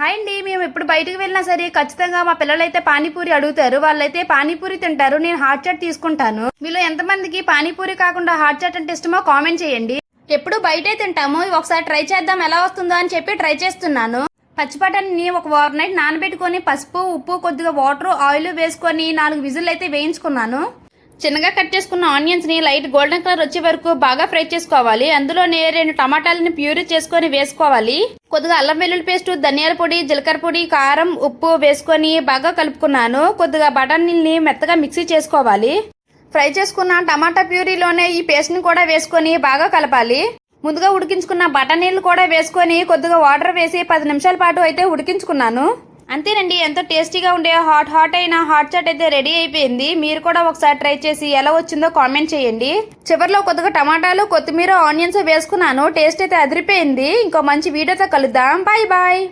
Hi అండి. మేము ఎప్పుడు బయటకు వెళ్ళినా సరే ఖచ్చితంగా మా పిల్లలైతే పానీపూరి అడుగుతారు. వాళ్ళైతే పానీపూరి తింటారు. నేను హాట్ చాట్ తీసుకుంటాను. మీలో ఎంతమందికి పానీపూరి కాకుండా హాట్ చాట్ అంటే ఇష్టమో కామెంట్ చేయండి. ఎప్పుడు బయటే తింటాము, ఒకసారి ట్రై చేద్దాం ఎలా వస్తుందో అని చెప్పి ట్రై చేస్తున్నాను. పచ్చి బఠానీని ఒక ఓవర్ నైట్ నానబెట్టుకొని పసుపు, ఉప్పు, కొద్దిగా వాటర్, ఆయిల్ వేసుకొని 4 విజిల్ అయితే వేయించుకున్నాను. చిన్నగా కట్ చేసుకున్న ఆనియన్స్ ని లైట్ గోల్డెన్ కలర్ వచ్చే వరకు బాగా ఫ్రై చేసుకోవాలి. అందులోనే 2 టమాటాలని ప్యూరీ చేసుకొని వేసుకోవాలి. కొద్దిగా అల్లం వెల్లుల్లి పేస్ట్, ధనియాల పొడి, జీలకర్ర పొడి, కారం, ఉప్పు వేసుకొని బాగా కలుపుకున్నాను. కొద్దిగా బఠానీని మెత్తగా మిక్సీ చేసుకోవాలి. ఫ్రై చేసుకున్న టమాటా ప్యూరీలోనే ఈ పేస్ట్ ని కూడా వేసుకొని బాగా కలపాలి. ముందుగా ఉడికించుకున్న బఠానీలు కూడా వేసుకొని కొద్దిగా వాటర్ వేసి 10 నిమిషాల పాటు అయితే ఉడికించుకున్నాను. అంతేనండి, ఎంతో టేస్టీగా ఉండే హాట్ అయిన హాట్ చాట్ అయితే రెడీ అయిపోయింది. మీరు కూడా ఒకసారి ట్రై చేసి ఎలా వచ్చిందో కామెంట్ చేయండి. చివరిలో కొద్దిగా టమాటాలు, కొత్తిమీర, ఆనియన్స్ వేసుకున్నాను. టేస్ట్ అయితే అదిరిపోయింది. ఇంకో మంచి వీడియోతో కలుద్దాం. Bye bye.